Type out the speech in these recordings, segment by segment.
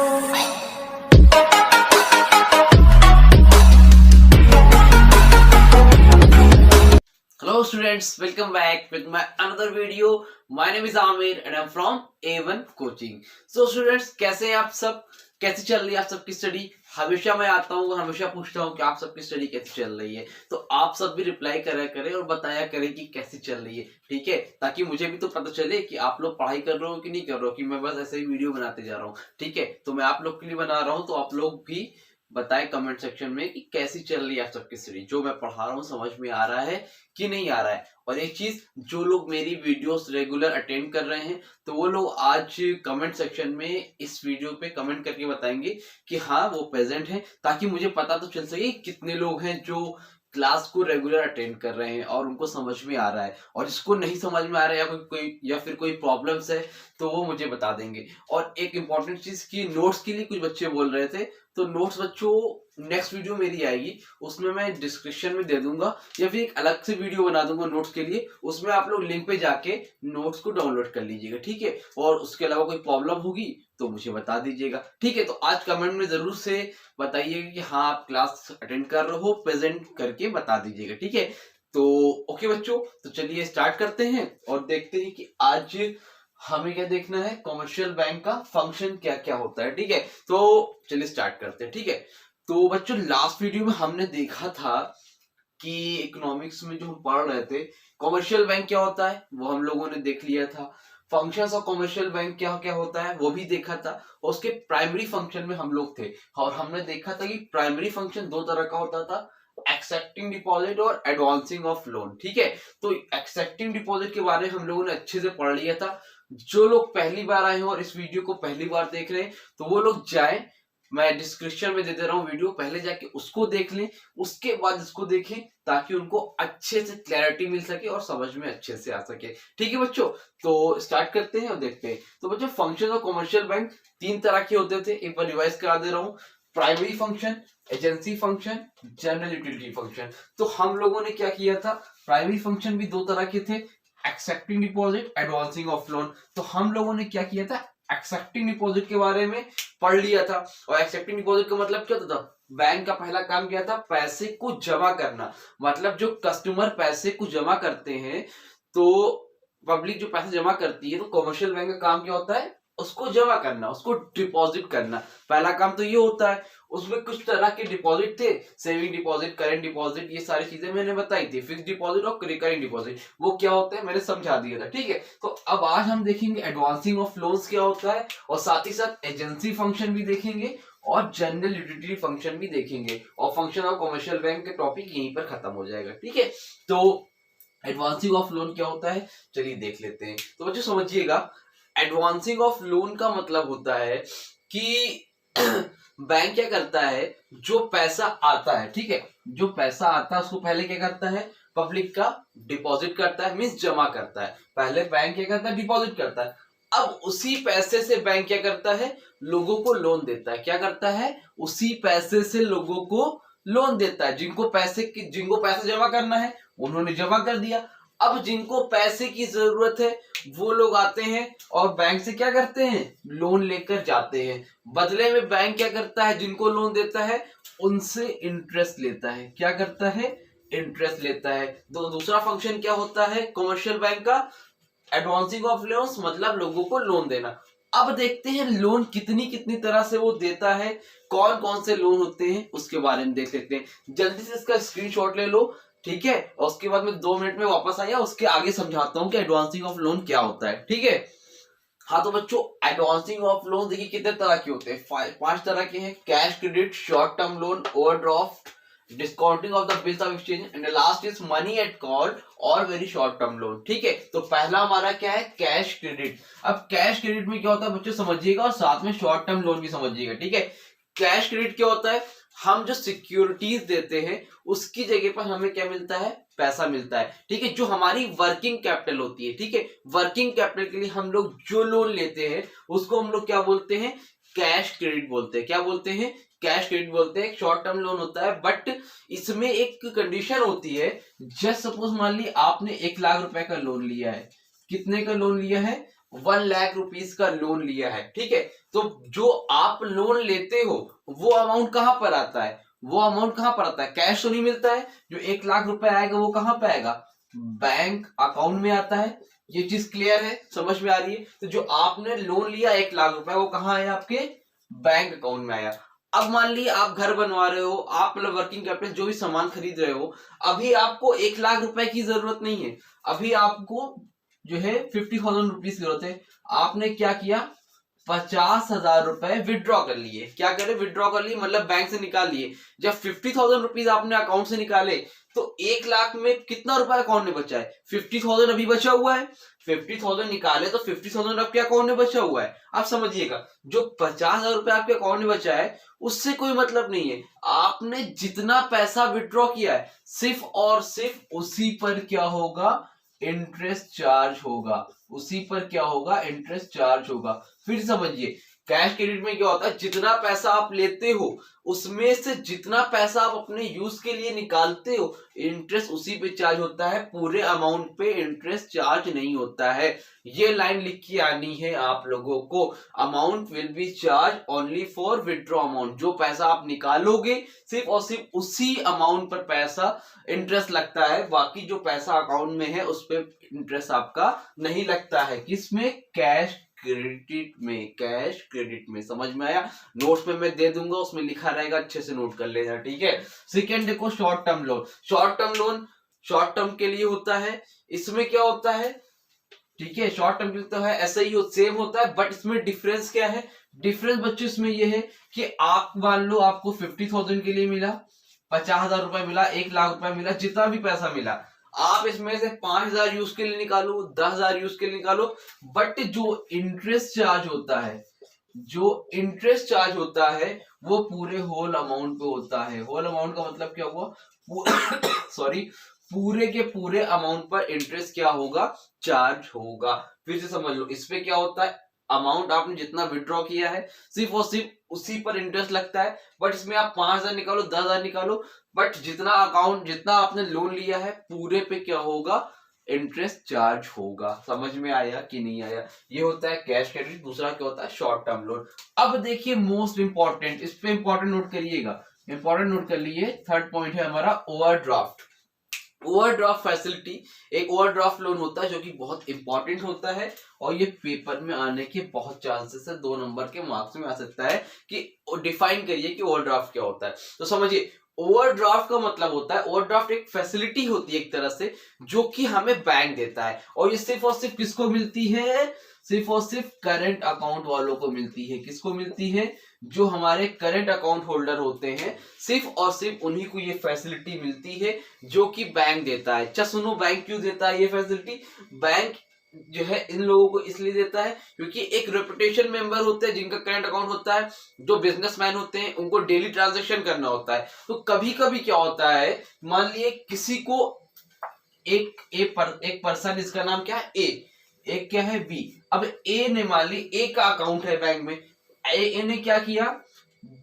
Hello students, welcome back with my another video. My name is Amir and I'm from A1 Coaching. So students, कैसे हैं आप सब? कैसी चल रही है आप सबकी स्टडी? हमेशा मैं आता हूँ और हमेशा पूछता हूँ कि आप सबकी स्टडी कैसी चल रही है, तो आप सब भी रिप्लाई करा करें और बताया करें कि कैसी चल रही है, ठीक है? ताकि मुझे भी तो पता चले कि आप लोग पढ़ाई कर रहे हो कि नहीं कर रहे हो, कि मैं बस ऐसे ही वीडियो बनाते जा रहा हूँ, ठीक है? तो मैं आप लोग के लिए बना रहा हूँ, तो आप लोग भी बताएं कमेंट सेक्शन में कि कैसी चल रही है आप सबकी स्टडी, जो मैं पढ़ा रहा हूँ समझ में आ रहा है कि नहीं आ रहा है। और एक चीज, जो लोग मेरी वीडियोस रेगुलर अटेंड कर रहे हैं तो वो लोग आज कमेंट सेक्शन में इस वीडियो पे कमेंट करके बताएंगे कि हाँ वो प्रेजेंट है, ताकि मुझे पता तो चल सके कितने लोग हैं जो क्लास को रेगुलर अटेंड कर रहे हैं और उनको समझ में आ रहा है, और जिसको नहीं समझ में आ रहा है या फिर कोई प्रॉब्लम्स है तो वो मुझे बता देंगे। और एक इम्पॉर्टेंट चीज की, नोट्स के लिए कुछ बच्चे बोल रहे थे, तो नोट्स बच्चों नेक्स्ट वीडियो मेरी आएगी, उसमें मैं डिस्क्रिप्शन में दे दूंगा या फिर एक अलग से वीडियो बना दूंगा नोट्स के लिए, उसमें आप लोग लिंक पे जाके नोट्स को डाउनलोड कर लीजिएगा, ठीक है? और उसके अलावा कोई प्रॉब्लम होगी तो मुझे बता दीजिएगा, ठीक है? तो आज कमेंट में जरूर से बताइएगा कि हाँ आप क्लास अटेंड कर रहे हो, प्रेजेंट करके बता दीजिएगा, ठीक है? तो ओके बच्चों, तो चलिए स्टार्ट करते हैं और देखते हैं कि आज हमें क्या देखना है, कमर्शियल बैंक का फंक्शन क्या क्या होता है, ठीक है? तो चलिए स्टार्ट करते हैं, ठीक है? तो बच्चों लास्ट वीडियो में हमने देखा था कि इकोनॉमिक्स में जो हम पढ़ रहे थे, कमर्शियल बैंक क्या होता है वो हम लोगों ने देख लिया था, फंक्शंस ऑफ कमर्शियल बैंक क्या क्या होता है वो भी देखा था, और उसके प्राइमरी फंक्शन में हम लोग थे और हमने देखा था कि प्राइमरी फंक्शन दो तरह का होता था, एक्सेप्टिंग डिपॉजिट और एडवांसिंग ऑफ लोन, ठीक है? तो एक्सेप्टिंग डिपॉजिट के बारे में हम लोगों ने अच्छे से पढ़ लिया था। जो लोग पहली बार आए हो और इस वीडियो को पहली बार देख रहे हैं तो वो लोग जाएं, मैं डिस्क्रिप्शन में दे दे रहा हूँ वीडियो, पहले जाके उसको देख लें, उसके बाद इसको देखें, ताकि उनको अच्छे से क्लैरिटी मिल सके और समझ में अच्छे से आ सके, ठीक है बच्चों? तो स्टार्ट करते हैं और देखते हैं। तो बच्चों फंक्शन ऑफ कमर्शियल बैंक तीन तरह के होते थे, एक बार रिवाइज करा दे रहा हूँ। Primary function, agency function, general utility function. तो हम लोगों ने क्या किया था, प्राइमरी फंक्शन भी दो तरह के थे, accepting deposit, advancing of loan. तो हम लोगों ने क्या किया था, एक्सेप्टिंग डिपॉजिट के बारे में पढ़ लिया था। और एक्सेप्टिंग डिपॉजिट का मतलब क्या होता था, बैंक का पहला काम क्या था, पैसे को जमा करना। मतलब जो कस्टमर पैसे को जमा करते हैं, तो पब्लिक जो पैसे जमा करती है, तो कमर्शियल बैंक का काम क्या होता है, उसको जमा करना, उसको डिपॉजिट करना। पहला काम तो ये होता है। उसमें कुछ तरह के डिपॉजिट थे, सेविंग डिपॉजिट, करेंट डिपॉजिट, ये सारी चीजें मैंने बताई थी। फिक्स डिपॉजिट और रिकरिंग डिपॉजिट वो क्या होते हैं मैंने समझा दिया था, ठीक है? तो अब आज हम देखेंगे एडवांसिंग ऑफ लोन्स क्या होता है, और साथ ही साथ एजेंसी फंक्शन भी देखेंगे और जनरल यूटिलिटी फंक्शन भी देखेंगे, और फंक्शन ऑफ कमर्शियल बैंक का टॉपिक यहीं पर खत्म हो जाएगा, ठीक है? तो एडवांसिंग ऑफ लोन क्या होता है, चलिए देख लेते हैं। तो बच्चों समझिएगा, एडवांसिंग ऑफ लोन का मतलब होता है कि बैंक क्या करता है, जो पैसा आता है, ठीक है, जो पैसा आता है उसको पहले क्या करता है, पब्लिक का डिपॉजिट करता है, मींस जमा करता है। पहले बैंक क्या करता है, डिपॉजिट करता है। अब उसी पैसे से बैंक क्या करता है, लोगों को लोन देता है। क्या करता है, उसी पैसे से लोगों को लोन देता है। जिनको पैसा जमा करना है उन्होंने जमा कर दिया। अब जिनको पैसे की जरूरत है वो लोग आते हैं और बैंक से क्या करते हैं, लोन लेकर जाते हैं। बदले में बैंक क्या करता है, जिनको लोन देता है उनसे इंटरेस्ट लेता है। क्या करता है, इंटरेस्ट लेता है। तो दूसरा फंक्शन क्या होता है कमर्शियल बैंक का, एडवांसिंग ऑफ लोन्स, मतलब लोगों को लोन देना। अब देखते हैं लोन कितनी कितनी तरह से वो देता है, कौन कौन से लोन होते हैं उसके बारे में देख लेते हैं। जल्दी से इसका स्क्रीनशॉट ले लो, ठीक है? और उसके बाद में 2 मिनट में वापस आया, उसके आगे समझाता हूं कि एडवांसिंग ऑफ लोन क्या होता है, ठीक है? हाँ तो बच्चों एडवांसिंग ऑफ लोन देखिए कितने तरह के होते हैं, 5 तरह के हैं। Cash credit, short term loan, overdraft, discounting of the bills of exchange, and last is money at call और वेरी शॉर्ट टर्म लोन, ठीक है? तो पहला हमारा क्या है, कैश क्रेडिट। अब कैश क्रेडिट में क्या होता है बच्चों समझिएगा, और साथ में शॉर्ट टर्म लोन भी समझिएगा, ठीक है? कैश क्रेडिट क्या होता है, हम जो सिक्योरिटीज देते हैं उसकी जगह पर हमें क्या मिलता है, पैसा मिलता है, ठीक है? जो हमारी वर्किंग कैपिटल होती है, ठीक है? वर्किंग कैपिटल के लिए हम लोग जो लोन लेते हैं उसको हम लोग क्या बोलते हैं, कैश क्रेडिट बोलते हैं। क्या बोलते हैं, कैश क्रेडिट बोलते हैं। शॉर्ट टर्म लोन होता है, बट इसमें एक कंडीशन होती है। जस्ट सपोज मान ली आपने 1 लाख रुपए का लोन लिया है। कितने का लोन लिया है, 1,00,000 रुपीज का लोन लिया है, ठीक है, तो जो आप लोन लेते हो वो अमाउंट कहां पर आता है, वो अमाउंट कहां पर आता है, कैश तो नहीं मिलता है। जो 1,00,000 रुपए आएगा वो कहां पे आएगा, बैंक अकाउंट में आता है। ये चीज क्लियर है, समझ में आ रही है। तो जो आपने लोन लिया 1,00,000 रुपए, वो कहां आया, आपके बैंक अकाउंट में आया। अब मान लीजिए आप घर बनवा रहे हो, आप मतलब वर्किंग कैपिटल जो भी सामान खरीद रहे हो, अभी आपको 1,00,000 रुपए की जरूरत नहीं है, अभी आपको जो है 50,000 रुपीज की जरूरत है। आपने क्या किया, 50,000 रुपए विड्रॉ कर लिए। क्या करे, विड्रॉ कर लिए मतलब बैंक से निकाल लिए। जब 50,000 रुपीज आपने अकाउंट से निकाले तो 1,00,000 में कितना रुपया अकाउंट में बचा है, 50,000 अभी बचा हुआ है। 50,000 निकाले तो 50,000 आपके अकाउंट में बचा हुआ है। आप समझिएगा, जो 50,000 रुपए आपके अकाउंट में बचा है उससे कोई मतलब नहीं है। आपने जितना पैसा विड्रॉ किया है सिर्फ और सिर्फ उसी पर क्या होगा, इंटरेस्ट चार्ज होगा। उसी पर क्या होगा, इंटरेस्ट चार्ज होगा। फिर समझिए, कैश क्रेडिट में क्या होता है, जितना पैसा आप लेते हो उसमें से जितना पैसा आप अपने यूज के लिए निकालते हो, इंटरेस्ट उसी पे चार्ज होता है, पूरे अमाउंट पे इंटरेस्ट चार्ज नहीं होता है। ये लाइन लिख के आनी है आप लोगों को। Amount will be charge only for withdraw amount. जो पैसा आप निकालोगे सिर्फ और सिर्फ उसी अमाउंट पर पैसा इंटरेस्ट लगता है, बाकी जो पैसा अकाउंट में है उस पर इंटरेस्ट आपका नहीं लगता है। किसमें, कैश क्रेडिट में, कैश क्रेडिट में। समझ में आया, नोट्स में मैं दे दूंगा, उसमें लिखा रहेगा, अच्छे से नोट कर लेना, ठीक है। सेकेंड देखो, short term loan. Short term loan short term के लिए होता है। इसमें क्या होता है, ठीक है, शॉर्ट टर्म के लिए तो है ऐसा ही सेम होता है, बट इसमें डिफरेंस क्या है, डिफरेंस बच्चों इसमें ये है कि आप मान लो आपको 50,000 के लिए मिला, 50,000 रुपए मिला, 1,00,000 रुपए मिला, जितना भी पैसा मिला, आप इसमें से 5,000 यूज के लिए निकालो, 10,000 यूज के लिए निकालो, बट जो इंटरेस्ट चार्ज होता है, जो इंटरेस्ट चार्ज होता है वो पूरे होल अमाउंट पे होता है। होल अमाउंट का मतलब क्या हुआ, सॉरी, पूरे के पूरे अमाउंट पर इंटरेस्ट क्या होगा, चार्ज होगा। फिर से समझ लो, इस पे क्या होता है, अमाउंट आपने जितना विड्रॉ किया है सिर्फ और सिर्फ उसी पर इंटरेस्ट लगता है, बट इसमें आप 5,000 निकालो, 10,000 निकालो, बट जितना अकाउंट, जितना आपने लोन लिया है पूरे पे क्या होगा, इंटरेस्ट चार्ज होगा। समझ में आया कि नहीं आया। ये होता है कैश क्रेडिट। दूसरा क्या होता है, शॉर्ट टर्म लोन। अब देखिए मोस्ट इंपॉर्टेंट, इस पे इंपॉर्टेंट नोट करिएगा, इंपॉर्टेंट नोट कर लिए। थर्ड पॉइंट है हमारा ओवरड्राफ्ट। ओवरड्राफ्ट फैसिलिटी एक ओवरड्राफ्ट लोन होता है जो कि बहुत इंपॉर्टेंट होता है, और ये पेपर में आने के बहुत चांसेस है, 2 नंबर के मार्क्स में आ सकता है। कि डिफाइन करिए कि ओवरड्राफ्ट क्या होता है। तो समझिए, ओवरड्राफ्ट का मतलब होता है, ओवरड्राफ्ट एक फैसिलिटी होती है एक तरह से, जो कि हमें बैंक देता है, और ये सिर्फ और सिर्फ किसको मिलती है, सिर्फ और सिर्फ करंट अकाउंट वालों को मिलती है। किसको मिलती है, जो हमारे करंट अकाउंट होल्डर होते हैं, सिर्फ और सिर्फ उन्हीं को ये फैसिलिटी मिलती है जो कि बैंक देता है। अच्छा सुनो, बैंक क्यों देता है ये फैसिलिटी, बैंक जो है इन लोगों को इसलिए देता है क्योंकि एक रेपुटेशन मेंबर होते हैं जिनका करंट अकाउंट होता है, जो बिजनेसमैन होते हैं, उनको डेली ट्रांजैक्शन करना होता है। तो कभी कभी क्या होता है, मान लिए किसी को एक पर्सन, इसका नाम क्या है, ए, एक क्या है, बी। अब ए ने, मान ली ए का अकाउंट है बैंक में, ए ने क्या किया,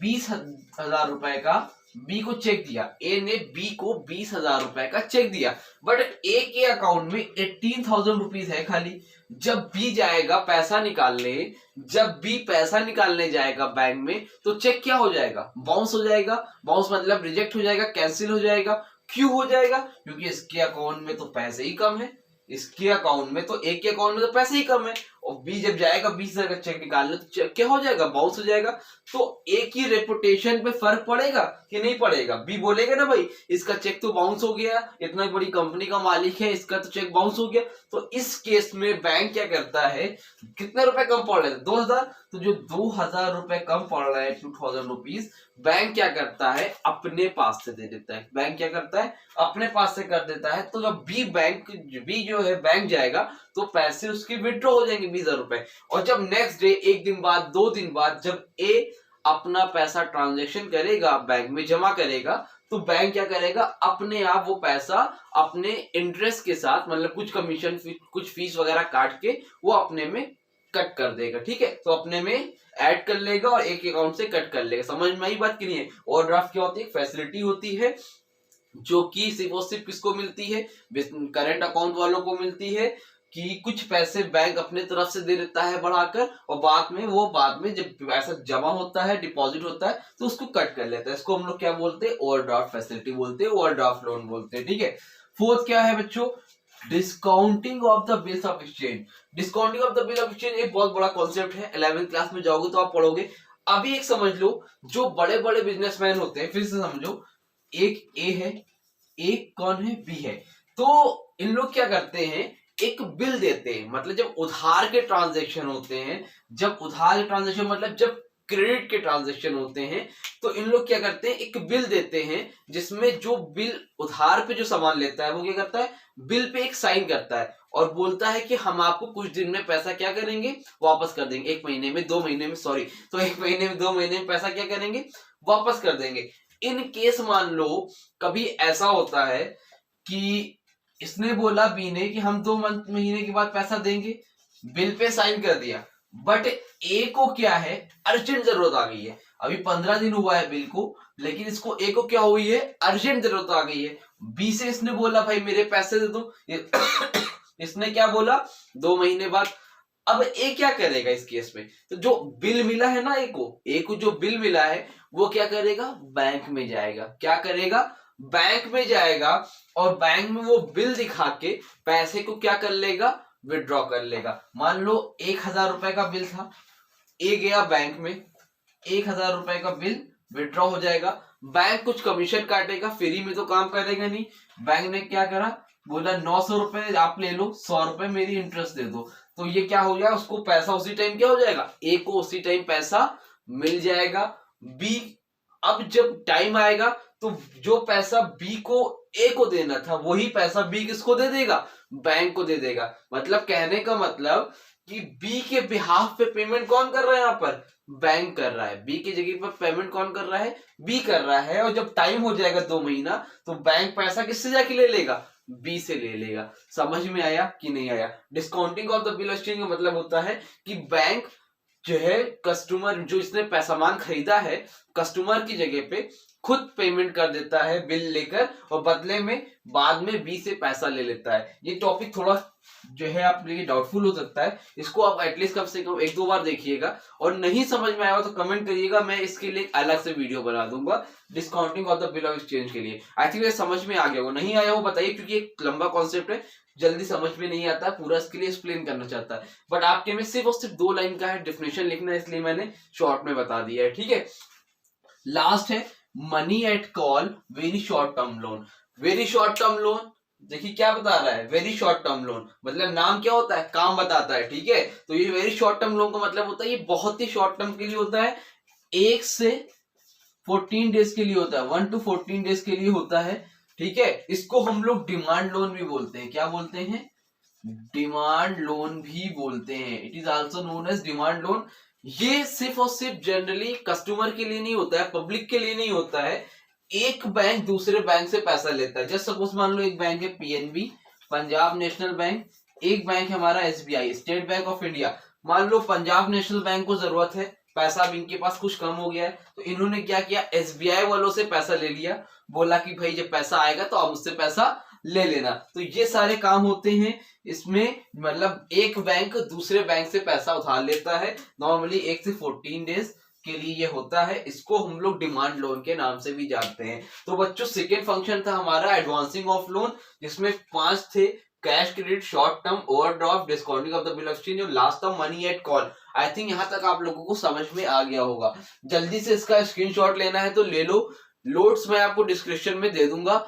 20,000 रुपए का बी को चेक दिया। ए ने बी को 20,000 रुपए का चेक दिया, बट ए के अकाउंट में 18,000 रुपीज है खाली। जब बी जाएगा पैसा निकालने, जब बी पैसा निकालने जाएगा बैंक में, तो चेक क्या हो जाएगा, बाउंस हो जाएगा। बाउंस मतलब रिजेक्ट हो जाएगा, कैंसिल हो जाएगा। क्यों हो जाएगा, क्योंकि इसके अकाउंट में तो पैसे ही कम है, इसके अकाउंट में तो, एक के अकाउंट में तो पैसे ही कम है, और बी जब जाएगा 20,000 का चेक निकालने, तो क्या हो जाएगा, बाउंस हो जाएगा। तो एक ही रेपुटेशन पे फर्क पड़ेगा कि नहीं पड़ेगा, बी बोलेगा ना भाई इसका चेक तो बाउंस हो गया, इतना बड़ी कंपनी का मालिक है, इसका तो चेक बाउंस हो गया। तो इस केस में बैंक क्या करता है, कितने रुपए कम पड़ रहे थे, 2,000, तो जो 2,000 रुपए कम पड़ रहा है, 2,000 रुपीज, बैंक क्या करता है, अपने पास से दे देता है। बैंक क्या करता है, अपने पास से कर देता है। तो जब बी जो है बैंक जाएगा तो पैसे उसके विड्रॉ हो जाएंगे 20,000 रुपए। और जब नेक्स्ट डे, एक दिन बाद, 2 दिन बाद, जब ए अपना पैसा ट्रांजैक्शन करेगा, बैंक में जमा करेगा, तो बैंक क्या करेगा, अपने आप वो पैसा अपने इंटरेस्ट के साथ, मतलब कुछ कमीशन, कुछ फीस वगैरह काट के वो अपने में कट कर देगा। ठीक है, तो अपने में ऐड कर लेगा और एक अकाउंट से कट कर लेगा। समझ में आई बात की नहीं है। ओवरड्राफ्ट क्या होती है, फैसिलिटी होती है जो कि सिर्फ और सिर्फ किसको मिलती है, करंट अकाउंट वालों को मिलती है, कि कुछ पैसे बैंक अपने तरफ से दे देता है बढ़ाकर, और बाद में जब पैसा जमा होता है, डिपॉजिट होता है, तो उसको कट कर लेता है। इसको हम लोग क्या बोलते हैं? ओवरड्राफ्ट फैसिलिटी बोलते हैं, ओवरड्राफ्ट लोन बोलते हैं। ठीक है। फोर्थ क्या है बच्चों? Discounting of the bills of exchange. Discounting of the bill of exchange एक बहुत बड़ा कॉन्सेप्ट है, 11वीं क्लास में जाओगे तो आप पढ़ोगे। अभी एक समझ लो, जो बड़े बड़े बिजनेसमैन होते हैं, फिर से समझो, एक ए है, एक कौन है? बी है। तो इन लोग क्या करते हैं? एक बिल देते हैं, मतलब जब उधार के ट्रांजैक्शन होते हैं, जब उधार के ट्रांजैक्शन मतलब जब क्रेडिट के ट्रांजैक्शन होते हैं, तो इन लोग क्या करते हैं? एक बिल देते हैं, जिसमें जो बिल उधार पे जो सामान लेता है वो क्या करता है? बिल पे एक साइन करता है और बोलता है कि हम आपको कुछ दिन में पैसा क्या करेंगे? वापस कर देंगे। 1 महीने में, 2 महीने में, सॉरी, तो 1 महीने में, 2 महीने में पैसा क्या करेंगे? वापस कर देंगे। इन केस मान लो कभी ऐसा होता है कि इसने बोला बी ने कि हम 2 महीने के बाद पैसा देंगे, बिल पे साइन कर दिया, बट ए को क्या है? अर्जेंट जरूरत आ गई है। अभी 15 दिन हुआ है बिल को, लेकिन इसको ए को क्या हुई है? अर्जेंट जरूरत आ गई है। बी से इसने बोला भाई मेरे पैसे दे दो, इसने क्या बोला? 2 महीने बाद। अब ए क्या करेगा इस केस में? तो जो बिल मिला है ना ए को जो बिल मिला है वो क्या करेगा? बैंक में जाएगा। क्या करेगा? बैंक में जाएगा, और बैंक में वो बिल दिखा के पैसे को क्या कर लेगा? विड्रॉ कर लेगा। मान लो 1000 रुपए का बिल था, ए गया बैंक में, 1000 रुपए का बिल विड्रॉ हो जाएगा। बैंक कुछ कमीशन काटेगा, फ्री में तो काम करेगा नहीं। बैंक ने क्या करा? बोला 900 रुपए आप ले लो, 100 रुपए मेरी इंटरेस्ट दे दो। तो ये क्या हो गया? उसको पैसा उसी टाइम क्या हो जाएगा? ए को उसी टाइम पैसा मिल जाएगा। बी, अब जब टाइम आएगा तो जो पैसा बी को ए को देना था वही पैसा बी किसको दे देगा? बैंक को दे देगा। मतलब कहने का मतलब कि बी के बिहाफ पे पेमेंट कौन कर रहा है? यहाँ पर बैंक कर रहा है। बी की जगह पर पेमेंट कौन कर रहा है? बी कर रहा है। और जब टाइम हो जाएगा 2 महीना, तो बैंक पैसा किससे जाके ले लेगा? बी से ले लेगा। समझ में आया कि नहीं आया? Discounting of the bill of exchange का मतलब होता है कि बैंक जो है कस्टमर, जो इसने सामान खरीदा है, कस्टमर की जगह पे खुद पेमेंट कर देता है बिल लेकर, और बदले में बाद में बी से पैसा ले लेता है। ये टॉपिक थोड़ा जो है आपके लिए डाउटफुल हो सकता है, इसको आप एटलीस्ट कम से कम 1-2 बार देखिएगा, और नहीं समझ में आया तो कमेंट करिएगा, मैं इसके लिए अलग से वीडियो बना दूंगा discounting of the bill of exchange के लिए। आई थिंक ये समझ में आ गया हो, नहीं आया हो बताइए, क्योंकि एक लंबा कॉन्सेप्ट है, जल्दी समझ में नहीं आता, पूरा इसके लिए एक्सप्लेन करना चाहता है, बट आपके में सिर्फ और सिर्फ 2 लाइन का है डेफिनेशन लिखना है, इसलिए मैंने शॉर्ट में बता दिया है। ठीक है। लास्ट है money at call very short term loan. Very short term loan, देखिए क्या बता रहा है? वेरी शॉर्ट टर्म लोन, मतलब नाम क्या होता है? काम बताता है। ठीक है। तो ये वेरी शॉर्ट टर्म लोन का मतलब होता है ये बहुत ही शॉर्ट टर्म के लिए होता है, 1 से 14 डेज के लिए होता है, 1 to 14 डेज के लिए होता है। ठीक है। इसको हम लोग डिमांड लोन भी बोलते हैं। क्या बोलते हैं? डिमांड लोन भी बोलते हैं। It is also known as demand loan. ये सिर्फ और सिर्फ जनरली कस्टमर के लिए नहीं होता है, पब्लिक के लिए नहीं होता है। एक बैंक दूसरे बैंक से पैसा लेता है। जस्ट सपोज मान लो एक बैंक है पीएनबी, पंजाब नेशनल बैंक, एक बैंक है हमारा SBI, state bank of India. मान लो पंजाब नेशनल बैंक को जरूरत है पैसा, अब इनके पास कुछ कम हो गया है, तो इन्होंने क्या किया? एसबीआई वालों से पैसा ले लिया, बोला कि भाई जब पैसा आएगा तो आप मुझसे पैसा ले लेना। तो ये सारे काम होते हैं इसमें, मतलब एक बैंक दूसरे बैंक से पैसा उधार लेता है, नॉर्मली 1 से 14 डेज के लिए ये होता है। इसको हम लोग डिमांड लोन के नाम से भी जानते हैं। तो बच्चों सेकेंड फंक्शन था हमारा एडवांसिंग ऑफ लोन, जिसमें 5 थे, cash credit, short term, overdraft, discounting of the bill of exchange, और लास्ट था money at call. I think यहाँ तक आप लोगों को समझ में आ गया होगा। जल्दी से इसका स्क्रीनशॉट लेना है तो ले लो, नोट्स मैं आपको डिस्क्रिप्शन में दे दूंगा,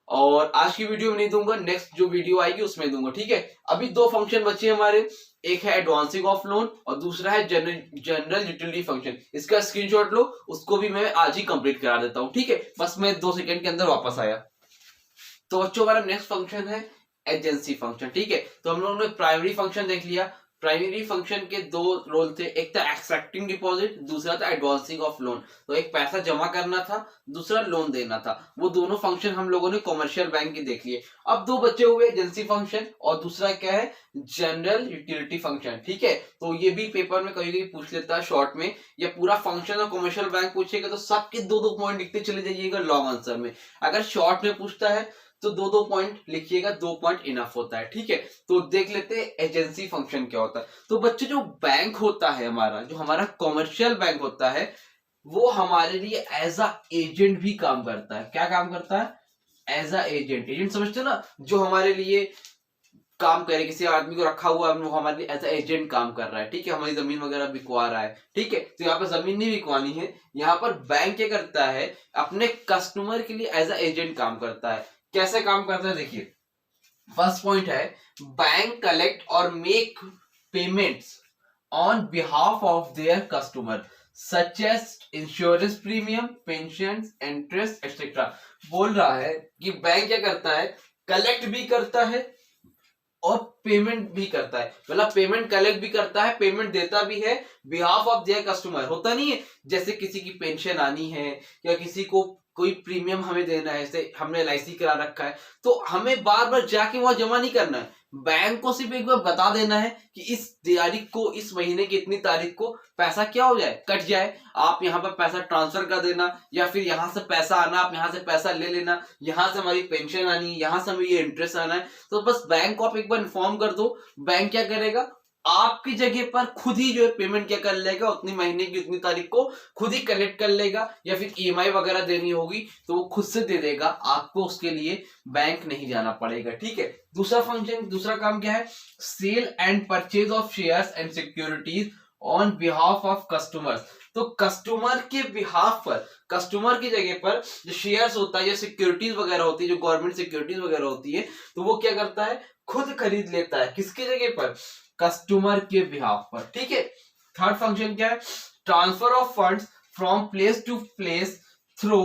और आज की वीडियो में नहीं दूंगा, नेक्स्ट जो वीडियो आएगी उसमें दूंगा। ठीक है। अभी 2 फंक्शन बचे हमारे, एक है एडवांसिंग ऑफ लोन और दूसरा है जनरल यूटिलिटी फंक्शन। इसका स्क्रीनशॉट लो, उसको भी मैं आज ही कंप्लीट करा देता हूं। ठीक है। बस मैं 2 सेकंड के अंदर वापस आया। तो बच्चों हमारा नेक्स्ट फंक्शन है एजेंसी फंक्शन। ठीक है। तो हम लोगों ने प्राइमरी फंक्शन देख लिया। प्राइमरी फंक्शन के 2 रोल थे, एक था एक्सेप्टिंग डिपॉजिट, दूसरा था एडवांसिंग ऑफ लोन। तो एक पैसा जमा करना था, दूसरा लोन देना था। वो दोनों फंक्शन हम लोगों ने कॉमर्शियल बैंक की देख लिए। अब 2 बचे हुए, एजेंसी फंक्शन और दूसरा क्या है? General utility function. ठीक है। तो ये भी पेपर में कभी कभी पूछ लेता है शॉर्ट में, या पूरा फंक्शन और कॉमर्शियल बैंक पूछेगा तो सबके 2-2 पॉइंट लिखते चले जाइएगा लॉन्ग आंसर में। अगर शॉर्ट में पूछता है तो दो दो पॉइंट लिखिएगा, 2 पॉइंट इनफ होता है, ठीक है। तो देख लेते हैं एजेंसी फंक्शन क्या होता है। तो बच्चे जो बैंक होता है हमारा, जो हमारा कॉमर्शियल बैंक होता है, वो हमारे लिए एज अ एजेंट भी काम करता है। क्या काम करता है? As a agent. एजेंट समझते हो ना, जो हमारे लिए काम करे, किसी आदमी को रखा हुआ है, वो हमारे लिए एज अ एजेंट काम कर रहा है, ठीक है। हमारी जमीन वगैरह बिकवा रहा है, ठीक है। तो यहाँ पर जमीन नहीं बिकवानी है, यहाँ पर बैंक क्या करता है, अपने कस्टमर के लिए एज अ एजेंट काम करता है। कैसे काम करता है देखिए, फर्स्ट पॉइंट है बैंक कलेक्ट और make payments on behalf of their customer such as insurance premium, pension, interest etcetera. बोल रहा है कि बैंक क्या करता है, कलेक्ट भी करता है और पेमेंट भी करता है। मतलब पेमेंट कलेक्ट भी करता है, पेमेंट देता भी है बिहाफ ऑफ देयर कस्टमर। होता नहीं है, जैसे किसी की पेंशन आनी है या किसी को कोई प्रीमियम हमें देना है, जैसे हमने LIC करा रखा है, तो हमें बार बार जाके वहां जमा नहीं करना है, बैंक को सिर्फ एक बार बता देना है कि इस तारीख को, इस महीने की इतनी तारीख को पैसा क्या हो जाए, कट जाए, आप यहाँ पर पैसा ट्रांसफर कर देना, या फिर यहाँ से पैसा आना, आप यहाँ से पैसा ले लेना, यहाँ से हमारी पेंशन आनी है, यहाँ से हमें ये इंटरेस्ट आना है। तो बस बैंक को आप एक बार इन्फॉर्म कर दो, बैंक क्या करेगा, आपकी जगह पर खुद ही जो है पेमेंट क्या कर लेगा, उतनी महीने की उतनी तारीख को खुद ही कलेक्ट कर लेगा, या फिर EMI वगैरह देनी होगी तो वो खुद से दे देगा आपको, उसके लिए बैंक नहीं जाना पड़ेगा, ठीक है। दूसरा फंक्शन, दूसरा काम क्या है, sale and purchase of shares and securities on behalf of customers. तो कस्टमर के बिहाफ पर, कस्टमर की जगह पर जो शेयर्स होता है या सिक्योरिटीज वगैरह होती है, जो गवर्नमेंट सिक्योरिटीज वगैरह होती है, तो वो क्या करता है, खुद खरीद लेता है। किसकी जगह पर? कस्टमर के बिहाफ पर, ठीक है। थर्ड फंक्शन क्या है, transfer of funds from place to place through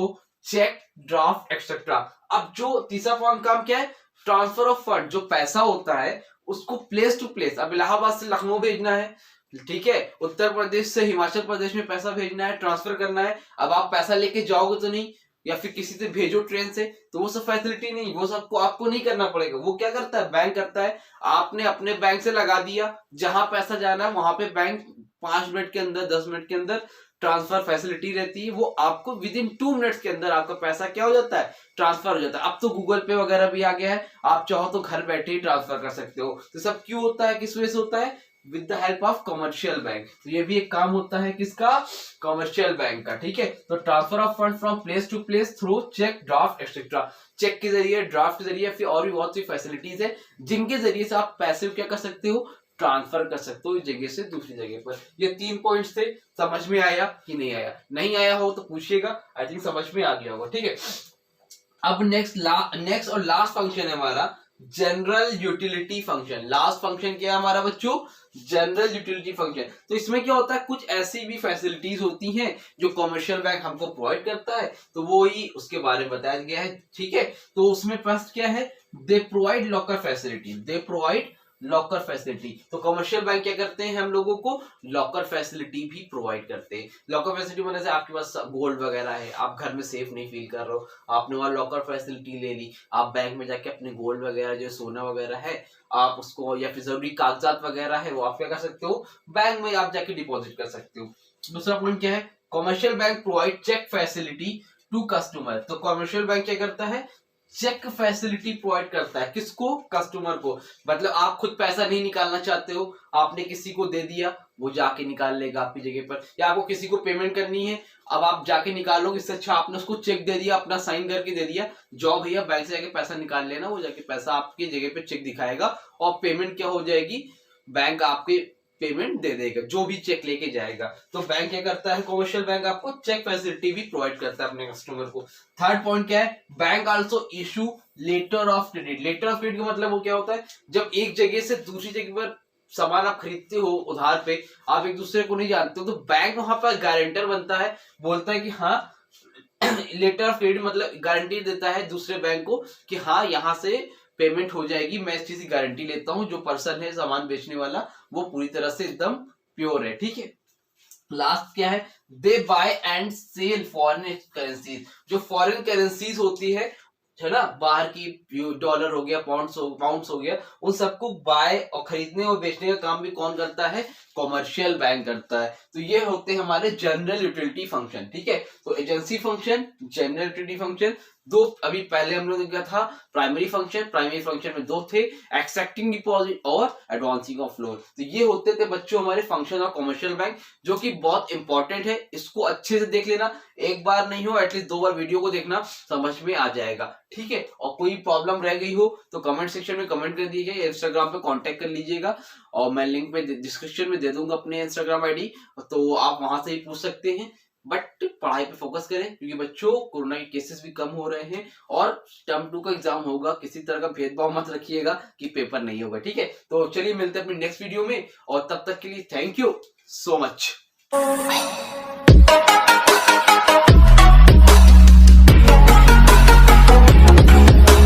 cheque, draft etcetera. अब जो तीसरा काम क्या है, ट्रांसफर ऑफ फंड, जो पैसा होता है उसको प्लेस टू प्लेस, अब इलाहाबाद से लखनऊ भेजना है, ठीक है, उत्तर प्रदेश से हिमाचल प्रदेश में पैसा भेजना है, ट्रांसफर करना है। अब आप पैसा लेके जाओगे तो नहीं, या फिर किसी से भेजो ट्रेन से, तो वो सब फैसिलिटी नहीं, वो सब आपको नहीं करना पड़ेगा। वो क्या करता है, बैंक करता है। आपने अपने बैंक से लगा दिया, जहां पैसा जाना है वहां पे बैंक 5 मिनट के अंदर, 10 मिनट के अंदर ट्रांसफर फैसिलिटी रहती है। वो आपको विद इन 2 मिनट्स के अंदर आपका पैसा क्या हो जाता है, ट्रांसफर हो जाता है। अब तो गूगल पे वगैरह भी आ गया है, आप चाहो तो घर बैठे ही ट्रांसफर कर सकते हो। तो सब क्यों होता है, किस वजह से होता है, with the help of commercial bank. तो ये भी एक काम होता है किसका, कमर्शियल बैंक का, ठीक है। तो transfer of fund from place to place through cheque, draft etcetera. Cheque के जरिए, ड्राफ्ट के जरिए, फिर और भी बहुत सी फैसिलिटीज है जिनके जरिए से आप पैसे क्या कर सकते हो, ट्रांसफर कर सकते हो एक जगह से दूसरी जगह पर। ये 3 पॉइंट्स थे, समझ में आया कि नहीं आया? नहीं आया हो तो पूछिएगा, आई थिंक समझ में आ गया होगा, ठीक है। अब नेक्स्ट और लास्ट फंक्शन है हमारा general utility function. Last function क्या है हमारा बच्चों, जनरल यूटिलिटी फंक्शन। तो इसमें क्या होता है, कुछ ऐसी भी फैसिलिटीज होती हैं जो कमर्शियल बैंक हमको प्रोवाइड करता है, तो वो ही उसके बारे में बताया गया है, ठीक है। तो उसमें फर्स्ट क्या है, they provide locker facility, they provide locker facility. तो कमर्शियल बैंक क्या करते हैं, हम लोगों को लॉकर फैसिलिटी भी प्रोवाइड करते हैं। लॉकर फैसिलिटी मतलब से आपके पास गोल्ड वगैरह है, आप घर में सेफ नहीं फील कर रहे हो, आपने वहां लॉकर फैसिलिटी ले ली, आप बैंक में जाके अपने गोल्ड वगैरह जो सोना वगैरह है आप उसको, या फिर जरूरी कागजात वगैरह है वो आप क्या कर सकते हो, बैंक में आप जाके डिपॉजिट कर सकते हो। दूसरा पॉइंट क्या है, commercial bank provide cheque facility to customer. तो कमर्शियल बैंक क्या करता है, चेक फैसिलिटी प्रोवाइड करता है, किसको, कस्टमर को। मतलब आप खुद पैसा नहीं निकालना चाहते हो, आपने किसी को दे दिया, वो जाके निकाल लेगा आपकी जगह पर। या आपको किसी को पेमेंट करनी है, अब आप जाके निकालोगे, इससे अच्छा आपने उसको चेक दे दिया, अपना साइन करके दे दिया, जाओ भैया बैंक से जाके पैसा निकाल लेना, वो जाके पैसा आपकी जगह पे चेक दिखाएगा और पेमेंट क्या हो जाएगी, बैंक आपके पेमेंट दे देगा जो भी चेक लेके जाएगा। तो बैंक क्या करता है, कमर्शियल बैंक आपको चेक फैसिलिटी भी प्रोवाइड करता है अपने कस्टमर को। थर्ड पॉइंट क्या है, bank also issue letter of credit. Letter of credit का मतलब वो क्या होता है, जब एक जगह से दूसरी जगह पर सामान आप खरीदते हो उधार पे, आप एक दूसरे को नहीं जानते हो, तो बैंक वहां पर गारंटर बनता है, बोलता है कि हाँ लेटर ऑफ क्रेडिट मतलब गारंटी देता है दूसरे बैंक को कि हाँ यहाँ से पेमेंट हो जाएगी, मैं इस चीज की गारंटी लेता हूं, जो पर्सन है सामान बेचने वाला वो पूरी तरह से एकदम प्योर है, ठीक है। लास्ट क्या है, they buy and sell foreign currencies. जो फॉरेन करेंसीज होती है ना, बाहर की डॉलर हो गया, पाउंड्स हो गया, उन सबको बाय और खरीदने और बेचने का काम भी कौन करता है, कॉमर्शियल बैंक करता है। तो ये होते हैं हमारे जनरल यूटिलिटी फंक्शन, ठीक है। तो agency function, general utility function, दो अभी पहले हम लोग ने क्या था, प्राइमरी फंक्शन में दो थे, एक्सेप्टिंग डिपॉजिट और एडवांसिंग ऑफ लोन। तो ये होते थे बच्चों हमारे फंक्शन ऑफ कमर्शियल बैंक, जो कि बहुत इंपॉर्टेंट है। इसको अच्छे से देख लेना, एक बार नहीं हो एटलीस्ट 2 बार वीडियो को देखना, समझ में आ जाएगा, ठीक है। और कोई प्रॉब्लम रह गई हो तो कमेंट सेक्शन में कमेंट कर दीजिएगा, इंस्टाग्राम पे कांटेक्ट कर लीजिएगा और मैं लिंक पे डिस्क्रिप्शन में दे दूंगा अपने इंस्टाग्राम आईडी, तो आप वहां से भी पूछ सकते हैं। बट पढ़ाई पे फोकस करें, क्योंकि बच्चों कोरोना के केसेस भी कम हो रहे हैं और टर्म 2 का एग्जाम होगा। किसी तरह का भेदभाव मत रखिएगा कि पेपर नहीं होगा, ठीक है। तो चलिए मिलते हैं अपनी नेक्स्ट वीडियो में, और तब तक के लिए थैंक यू सो मच।